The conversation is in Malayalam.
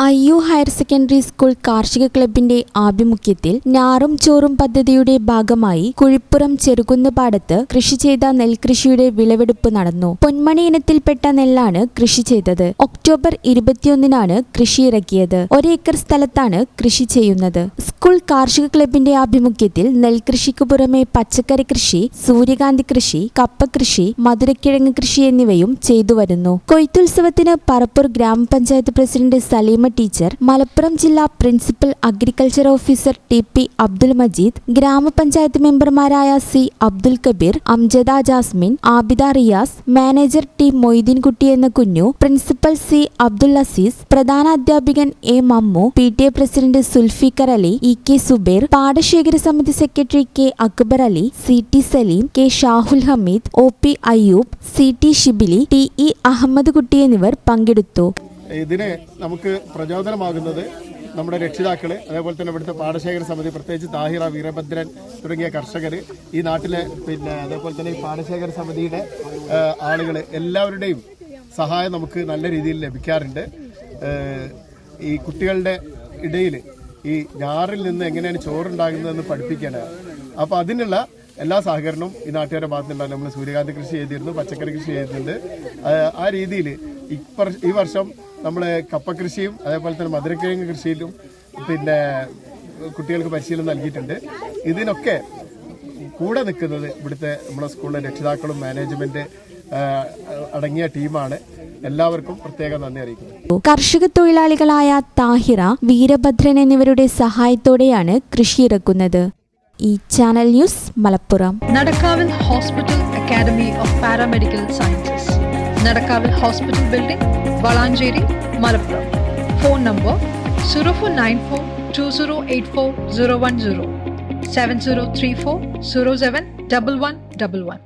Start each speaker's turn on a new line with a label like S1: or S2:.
S1: IU ഹയർ സെക്കൻഡറി സ്കൂൾ കാർഷിക ക്ലബിന്റെ ആഭിമുഖ്യത്തിൽ ഞാറും ചോറും പദ്ധതിയുടെ ഭാഗമായി കുഴിപ്പുറം ചെറുകുന്നുപാടത്ത് കൃഷി ചെയ്ത നെൽകൃഷിയുടെ വിളവെടുപ്പ് നടന്നു. പൊന്മണി ഇനത്തിൽപ്പെട്ട നെല്ലാണ് കൃഷി ചെയ്തത്. ഒക്ടോബർ 21-നാണ് കൃഷി ഇറക്കിയത്. 1 ഏക്കർ സ്ഥലത്താണ് കൃഷി ചെയ്യുന്നത്. സ്കൂൾ കാർഷിക ക്ലബിന്റെ ആഭിമുഖ്യത്തിൽ നെൽകൃഷിക്ക് പുറമെ പച്ചക്കറി കൃഷി, സൂര്യകാന്തി കൃഷി, കപ്പ കൃഷി, മധുരക്കിഴങ്ങ് കൃഷി എന്നിവയും ചെയ്തുവരുന്നു. കൊയ്ത്തുത്സവത്തിന് പറപ്പൂർ ഗ്രാമപഞ്ചായത്ത് പ്രസിഡന്റ് സലീമ ടീച്ചർ, മലപ്പുറം ജില്ലാ principal agriculture officer TP Abdul Majeed, ഗ്രാമപഞ്ചായത്ത് മെമ്പർമാരായ C Abdul Kabeer, Amjada Jasmine, Abida Riyas, manager T Moideenkutty എന്ന കുഞ്ഞു, പ്രിൻസിപ്പൽ C അബ്ദുൽ അസീസ്, പ്രധാന അധ്യാപകൻ A Mammu, PTA president Sulfikkar Ali, EK Subair, പാടശേഖര സമിതി secretary K Akbar Ali, CT Saleem, K Shahul Hameed, OP Ayyoob, CT Shibili, TE Ahammed Kutty എന്നിവർ പങ്കെടുത്തു.
S2: ഇതിന് നമുക്ക് പ്രചോദനമാകുന്നത് നമ്മുടെ രക്ഷിതാക്കള്, അതേപോലെ തന്നെ ഇവിടുത്തെ പാടശേഖര സമിതി, പ്രത്യേകിച്ച് താഹിറ, വീരഭദ്രൻ തുടങ്ങിയ കർഷകർ, ഈ നാട്ടിലെ അതേപോലെ തന്നെ ഈ പാടശേഖര സമിതിയുടെ ആളുകൾ, എല്ലാവരുടെയും സഹായം നമുക്ക് നല്ല രീതിയിൽ ലഭിക്കാറുണ്ട്. ഈ കുട്ടികളുടെ ഇടയിൽ ഈ ഞാറിൽ നിന്ന് എങ്ങനെയാണ് ചോറുണ്ടാകുന്നതെന്ന് പഠിപ്പിക്കാനാണ്. അപ്പോൾ അതിനുള്ള എല്ലാ സഹകരണവും ഈ നാട്ടുകാരുടെ ഭാഗത്തുനിന്നുണ്ടാകും. നമ്മൾ സൂര്യകാന്തി കൃഷി ചെയ്തിരുന്നു, പച്ചക്കറി കൃഷി ചെയ്തിട്ടുണ്ട്. ആ രീതിയിൽ ഈ വർഷം നമ്മൾ കപ്പ കൃഷിയും അതേപോലെ തന്നെ മധുരക്കിഴങ്ങ് കൃഷിയിലും കുട്ടികൾക്ക് പരിശീലനം നൽകിയിട്ടുണ്ട്. ഇതിനൊക്കെ കൂടെ നിൽക്കുന്നത് ഇവിടുത്തെ നമ്മുടെ സ്കൂളിലെ രക്ഷിതാക്കളും മാനേജ്മെന്റ് അടങ്ങിയ ടീമാണ്. എല്ലാവർക്കും പ്രത്യേകം നന്ദി അറിയിക്കുന്നു.
S1: കർഷക തൊഴിലാളികളായ താഹിറ, വീരഭദ്രൻ എന്നിവരുടെ സഹായത്തോടെയാണ് കൃഷി ഇറക്കുന്നത്. ഈ channel news Malappuram.
S3: Nadakkavil hospital academy of paramedical sciences, Nadakkavil hospital building, Valanchery, Malappuram. Phone number 04942084 010 7034 071111.